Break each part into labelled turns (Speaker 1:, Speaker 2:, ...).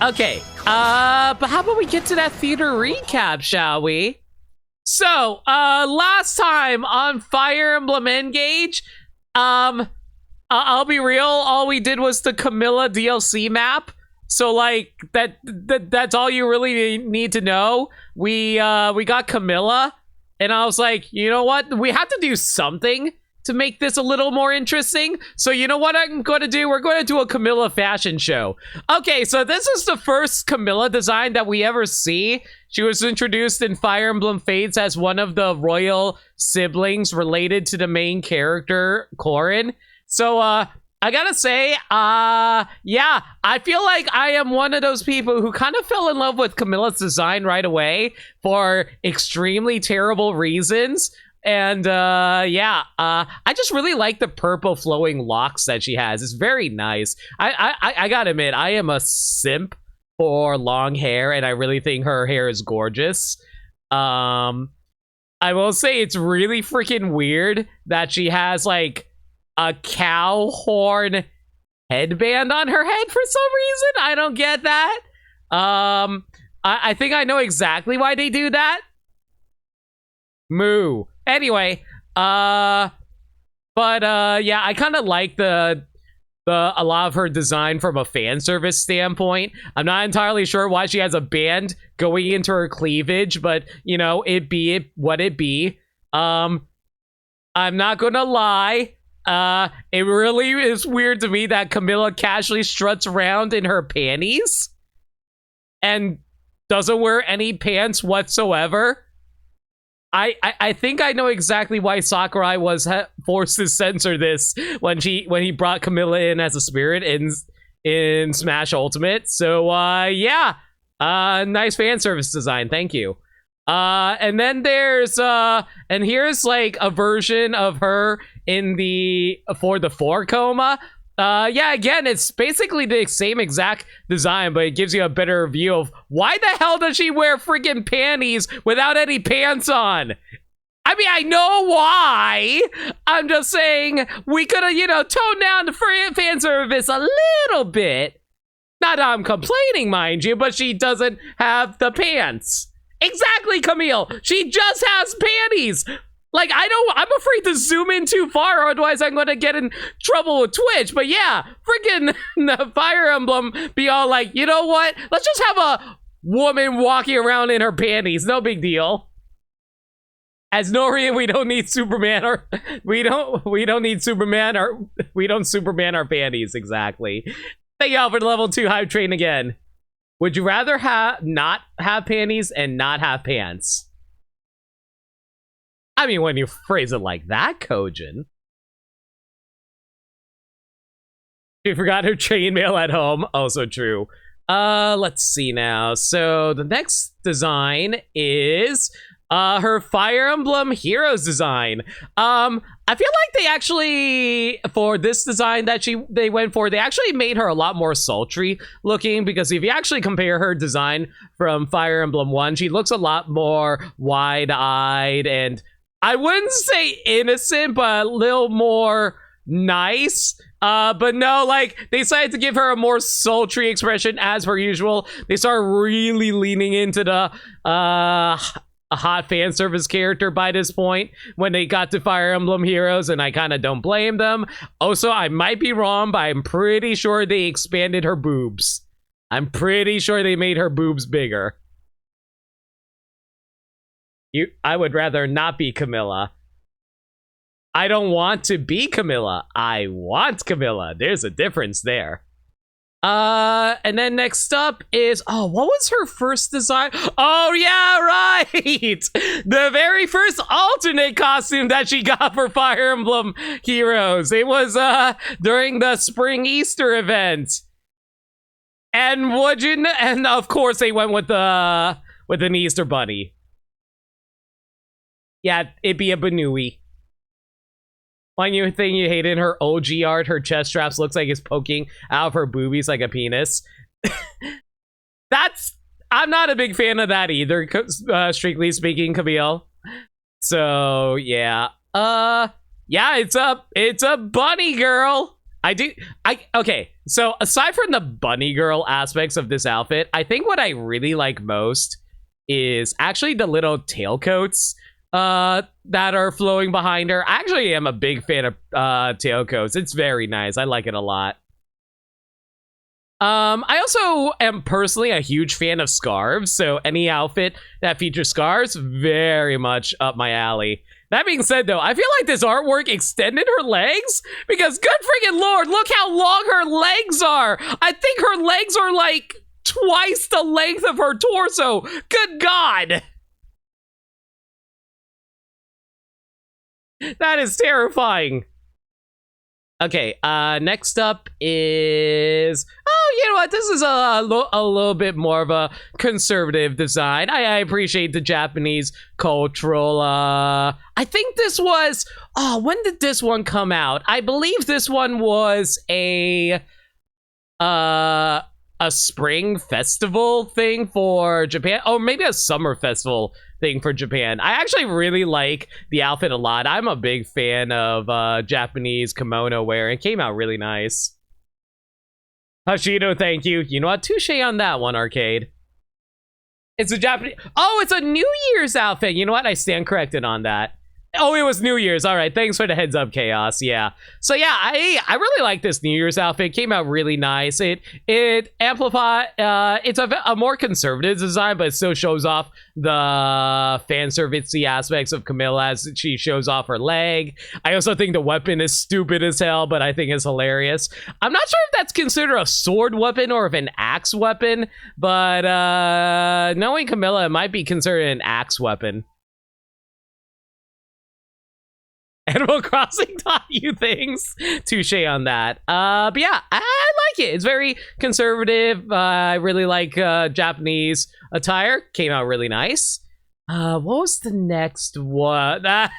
Speaker 1: Okay, but how about we get to that theater recap, shall we? So, last time on Fire Emblem Engage, I'll be real, all we did was the Camilla DLC map. So, like, that's all you really need to know. We got Camilla, and I was like, you know what? We have to do something to make this a little more interesting. So you know what I'm going to do? We're going to do a Camilla fashion show. Okay, so this is the first Camilla design that we ever see. She was introduced in Fire Emblem Fates as one of the royal siblings related to the main character, Corrin. So, I gotta say, yeah, I feel like I am one of those people who kind of fell in love with Camilla's design right away for extremely terrible reasons. And yeah, I just really like the purple flowing locks that she has. It's very nice. I gotta admit, I am a simp for long hair, and I really think her hair is gorgeous. I will say it's really freaking weird that she has like a cow horn headband on her head for some reason. I don't get that. I think I know exactly why they do that. Moo. Anyway, yeah, I kind of like a lot of her design from a fan service standpoint. I'm not entirely sure why she has a band going into her cleavage, but you know, it be what it be. I'm not gonna lie. It really is weird to me that Camilla casually struts around in her panties and doesn't wear any pants whatsoever. I think I know exactly why Sakurai was forced to censor this when he brought Camilla in as a spirit in Smash Ultimate. So yeah, nice fan service design, thank you. And then there's and here's like a version of her for the 4 coma. Yeah, again, it's basically the same exact design, but it gives you a better view of why the hell does she wear freaking panties without any pants on? I mean, I know why. I'm just saying we could have, you know, toned down the fan service a little bit. Not that I'm complaining, mind you, but she doesn't have the pants. Exactly, Camille. She just has panties. Like, I'm afraid to zoom in too far, otherwise I'm gonna get in trouble with Twitch. But yeah, freaking the Fire Emblem be all like, you know what? Let's just have a woman walking around in her panties. No big deal. As Norian, we don't need Superman, or we don't need Superman, or we don't Superman our panties, exactly. Thank y'all for the level 2 hype train again. Would you rather not have panties and not have pants? I mean, when you phrase it like that, Kojin. She forgot her chainmail at home. Also true. Let's see now. So the next design is her Fire Emblem Heroes design. I feel like they actually, for this design that they went for, they actually made her a lot more sultry looking, because if you actually compare her design from Fire Emblem 1, she looks a lot more wide-eyed and I wouldn't say innocent, but a little more nice. But no, like, they decided to give her a more sultry expression as per usual. They started really leaning into the a hot fan service character by this point when they got to Fire Emblem Heroes, and I kind of don't blame them. Also, I might be wrong, but I'm pretty sure they expanded her boobs. I'm pretty sure they made her boobs bigger. I would rather not be Camilla. I don't want to be Camilla. I want Camilla. There's a difference there. And then next up is, oh, what was her first design? Oh, yeah, right! The very first alternate costume that she got for Fire Emblem Heroes. It was, during the Spring Easter event. And and of course they went with an Easter bunny. Yeah, it'd be a Banui. One new thing you hate in her OG art, her chest straps looks like it's poking out of her boobies like a penis. I'm not a big fan of that either, strictly speaking, Camille. So, yeah. Yeah, it's a bunny girl. Okay, so aside from the bunny girl aspects of this outfit, I think what I really like most is actually the little tailcoats that are flowing behind her. I actually am a big fan of tailcoats. It's very nice. I like it a lot. I also am personally a huge fan of scarves, so any outfit that features scarves, very much up my alley. That being said, though, I feel like this artwork extended her legs, because good freaking lord, look how long her legs are! I think her legs are like twice the length of her torso! Good god! That is terrifying. Okay, next up is... Oh, you know what? This is a little bit more of a conservative design. I appreciate the Japanese cultural... I think this was... Oh, when did this one come out? I believe this one was a spring festival thing for Japan. Oh, maybe a summer festival thing for Japan. I actually really like the outfit a lot. I'm a big fan of Japanese kimono wear. It came out really nice. Hashido, thank you. You know what? Touche on that one, Arcade. It's a Japanese... Oh, it's a New Year's outfit. You know what? I stand corrected on that. Oh, it was New Year's. All right, thanks for the heads up, Chaos. Yeah. So yeah, I really like this New Year's outfit. It came out really nice. It amplified. It's a more conservative design, but it still shows off the fan servicey aspects of Camilla as she shows off her leg. I also think the weapon is stupid as hell, but I think it's hilarious. I'm not sure if that's considered a sword weapon or if an axe weapon, but knowing Camilla, it might be considered an axe weapon. Animal Crossing taught you things. Touche on that. But yeah, I like it. It's very conservative. I really like Japanese attire. Came out really nice. What was the next one? How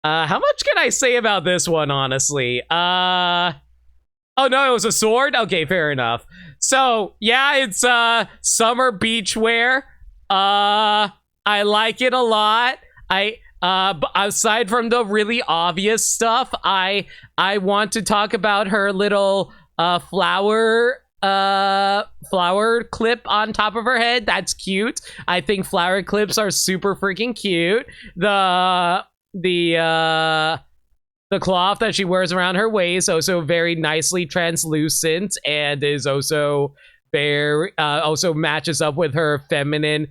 Speaker 1: much can I say about this one, honestly? Oh no, it was a sword? Okay, fair enough. So yeah, it's summer beach wear. I like it a lot. Aside from the really obvious stuff, I want to talk about her little flower clip on top of her head. That's cute. I think flower clips are super freaking cute. The cloth that she wears around her waist also very nicely translucent and is also very also matches up with her feminine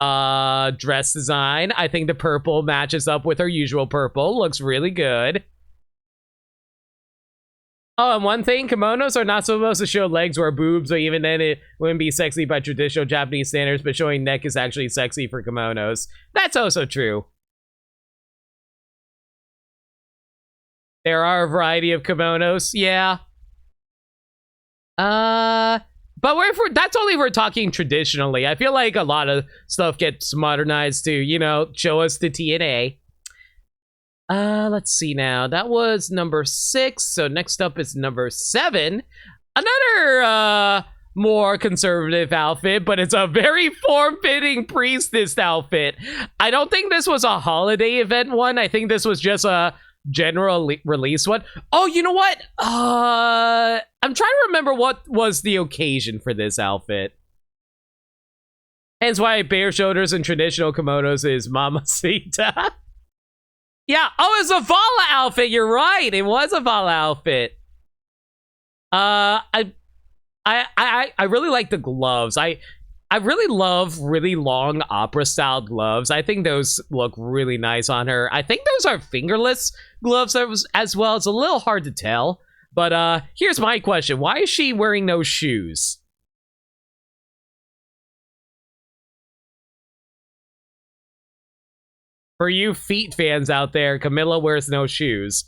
Speaker 1: dress design. I think the purple matches up with her usual purple. Looks really good. Oh, and one thing, kimonos are not supposed to show legs or boobs, or even then it wouldn't be sexy by traditional Japanese standards, but showing neck is actually sexy for kimonos. That's also true. There are a variety of kimonos, yeah. But that's only if we're talking traditionally. I feel like a lot of stuff gets modernized to, you know, show us the TNA. Let's see now. That was number 6. So next up is number 7. Another more conservative outfit, but it's a very form-fitting priestess outfit. I don't think this was a holiday event one. I think this was just a general release one. Oh, you know what? I'm trying to remember what was the occasion for this outfit. Hence why bare shoulders and traditional kimonos is Mamacita. Yeah, oh, it's a Vala outfit. You're right. It was a Vala outfit. I really like the gloves. I really love really long opera-style gloves. I think those look really nice on her. I think those are fingerless gloves as well. It's a little hard to tell. But here's my question. Why is she wearing those shoes? For you feet fans out there, Camilla wears no shoes.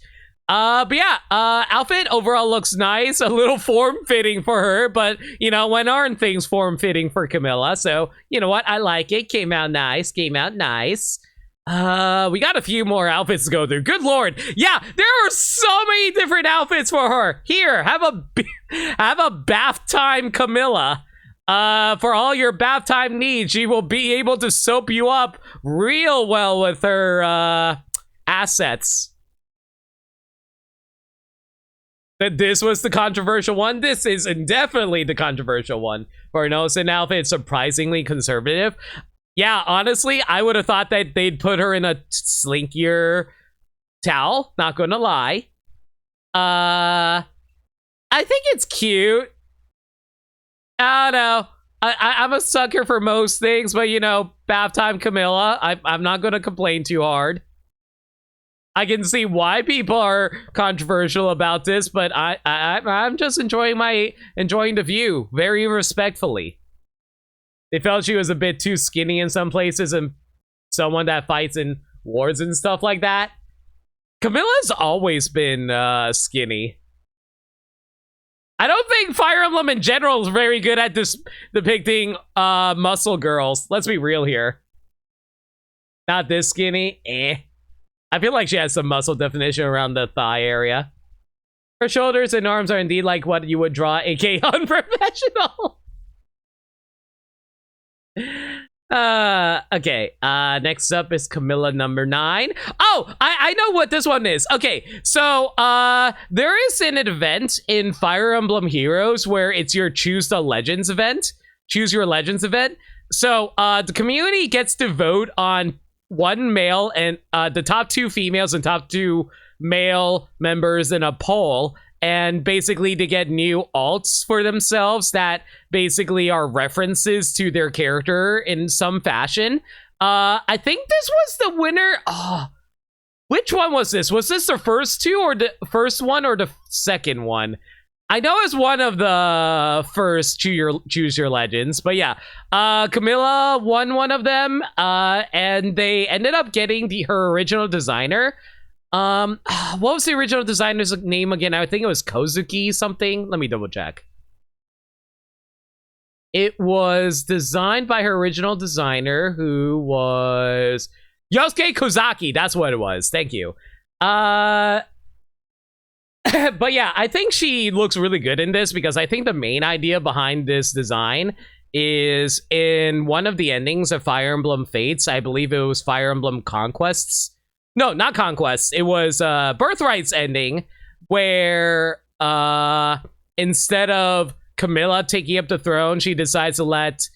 Speaker 1: But yeah, outfit overall looks nice, a little form-fitting for her, but, you know, when aren't things form-fitting for Camilla? So, you know what, I like it, came out nice. We got a few more outfits to go through, good lord. Yeah, there are so many different outfits for her. Here, have a bath time Camilla. For all your bath time needs, she will be able to soap you up real well with her, assets. that this was the controversial one. This is definitely the controversial one. For an innocent outfit, surprisingly conservative. Yeah, honestly, I would have thought that they'd put her in a slinkier towel. Not gonna lie. I think it's cute. I don't know. I'm a sucker for most things, but you know, bath time Camilla. I'm not gonna complain too hard. I can see why people are controversial about this, but I'm just enjoying the view very respectfully. They felt she was a bit too skinny in some places, and someone that fights in wars and stuff like that. Camilla's always been skinny. I don't think Fire Emblem in general is very good at depicting muscle girls. Let's be real here. Not this skinny. I feel like she has some muscle definition around the thigh area. Her shoulders and arms are indeed like what you would draw, aka unprofessional. Okay, next up is Camilla number 9. Oh, I know what this one is. Okay, so there is an event in Fire Emblem Heroes where it's your choose your legends event. So the community gets to vote on one male and the top 2 females and top 2 male members in a poll, and basically to get new alts for themselves that basically are references to their character in some fashion. I think this was the winner. Oh, which one was this? Was this the first 2 or the first one or the second one? I know it's one of the first choose your legends, but yeah, Camilla won one of them, and they ended up getting her original designer. What was the original designer's name again? I think it was Kozuki something. Let me double check. It was designed by her original designer, who was Yosuke Kozaki. That's what it was. Thank you. But yeah, I think she looks really good in this because I think the main idea behind this design is in one of the endings of Fire Emblem Fates. I believe it was Fire Emblem Conquests. No, not Conquests. It was Birthright's ending, where instead of Camilla taking up the throne, she decides to let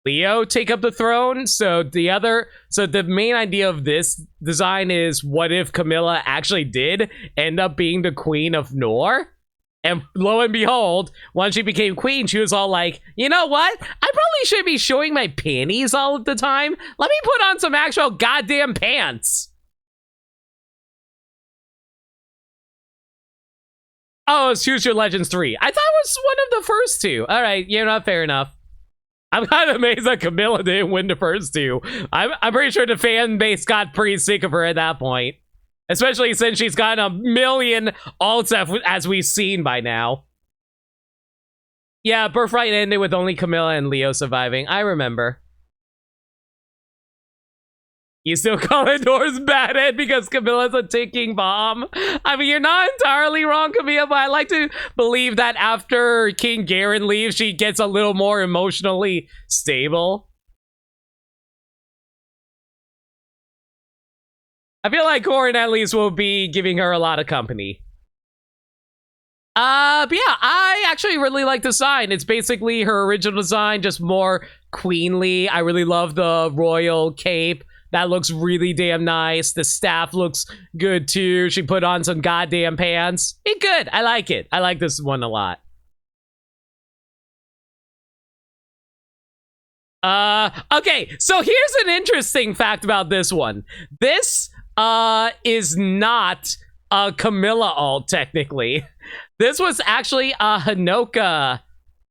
Speaker 1: Leo take up the throne. So the main idea of this design is, what if Camilla actually did end up being the queen of Nor? And lo and behold, once she became queen, she was all like, you know what? I probably should be showing my panties all of the time. Let me put on some actual goddamn pants. Oh, it's Choose Your Legends 3. I thought it was one of the first 2. All right, you know, fair enough. I'm kind of amazed that Camilla didn't win the first 2. I'm pretty sure the fan base got pretty sick of her at that point. Especially since she's got a million alts as we've seen by now. Yeah, Birthright ended with only Camilla and Leo surviving. I remember. You still call it Nor's bad head because Camilla's a ticking bomb? I mean, you're not entirely wrong, Camilla, but I like to believe that after King Garen leaves, she gets a little more emotionally stable. I feel like Corin at least will be giving her a lot of company. But yeah, I actually really like the design. It's basically her original design, just more queenly. I really love the royal cape. That looks really damn nice. The staff looks good too. She put on some goddamn pants. It's good. I like it. I like this one a lot. Okay, so here's an interesting fact about this one. This is not a Camilla alt, technically. This was actually a Hinoka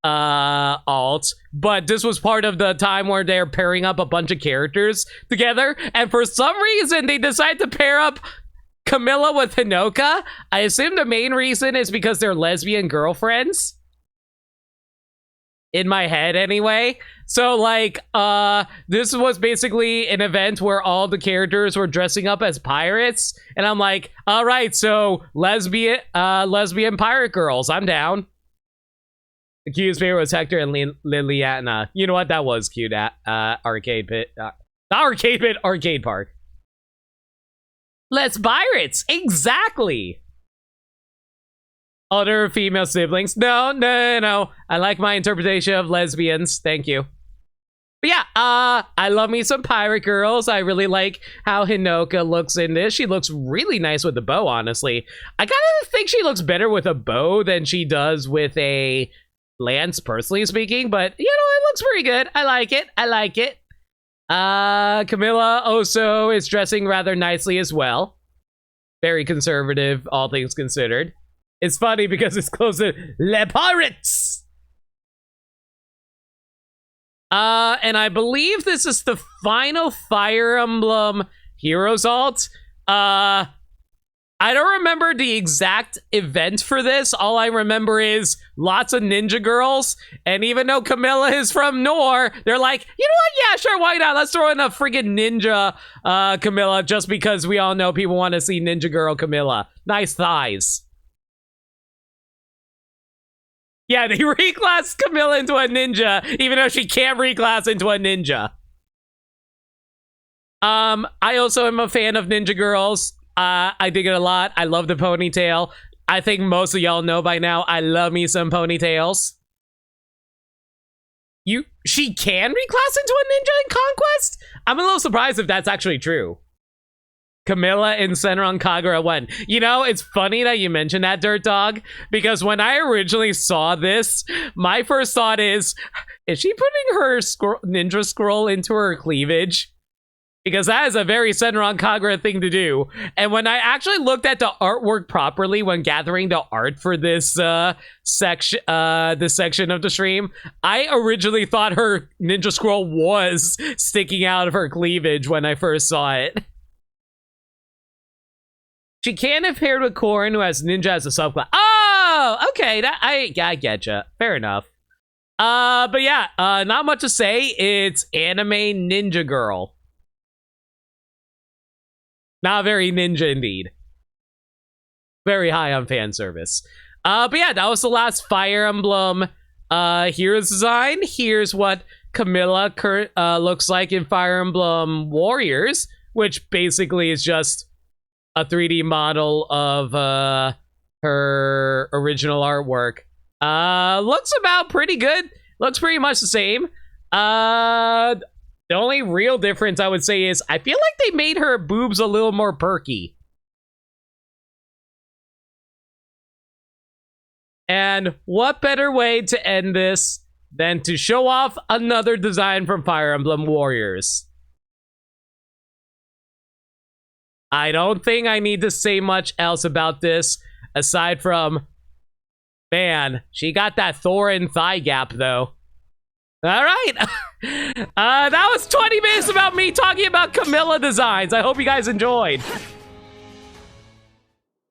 Speaker 1: alt, but this was part of the time where they're pairing up a bunch of characters together, and for some reason they decide to pair up Camilla with Hinoka. I assume the main reason is because they're lesbian girlfriends. In my head, anyway. So, like, this was basically an event where all the characters were dressing up as pirates, and I'm like, all right, so lesbian pirate girls, I'm down. The cutest favorite was Hector and Liliana. You know what? That was cute at arcade pit. Not arcade pit, arcade park. Let's pirates, exactly. Other female siblings. No. I like my interpretation of lesbians. Thank you. But yeah, I love me some pirate girls. I really like how Hinoka looks in this. She looks really nice with the bow, honestly. I kind of think she looks better with a bow than she does with a lance, personally speaking. But, you know, it looks pretty good. I like it. Camilla also is dressing rather nicely as well. Very conservative, all things considered. It's funny because it's close to Les Pirates. And I believe this is the final Fire Emblem Heroes alt. I don't remember the exact event for this. All I remember is lots of ninja girls. And even though Camilla is from Nor, they're like, you know what? Yeah, sure, why not? Let's throw in a friggin' ninja Camilla, just because we all know people want to see ninja girl Camilla. Nice thighs. Yeah, they reclassed Camilla into a ninja, even though she can't reclass into a ninja. I also am a fan of ninja girls. I dig it a lot. I love the ponytail. I think most of y'all know by now, I love me some ponytails. She can reclass into a ninja in Conquest? I'm a little surprised if that's actually true. Camilla in Senran Kagura 1. You know, it's funny that you mentioned that, Dirt Dog, because when I originally saw this, my first thought is she putting her ninja scroll into her cleavage? Because that is a very Senran Kagura thing to do. And when I actually looked at the artwork properly when gathering the art for this section of the stream, I originally thought her ninja scroll was sticking out of her cleavage when I first saw it. She can have paired with Corrin, who has ninja as a subclass. Oh, okay. I getcha. Fair enough. But yeah, not much to say. It's anime ninja girl. Not very ninja indeed. Very high on fan service. But yeah, that was the last Fire Emblem Heroes design. Here's what Camilla looks like in Fire Emblem Warriors, which basically is just a 3D model of her original artwork. Looks about pretty good. Looks pretty much the same. The only real difference I would say is I feel like they made her boobs a little more perky. And what better way to end this than to show off another design from Fire Emblem Warriors? I don't think I need to say much else about this, aside from, man, she got that Thorin thigh gap, though. All right. That was 20 minutes about me talking about Camilla designs. I hope you guys enjoyed.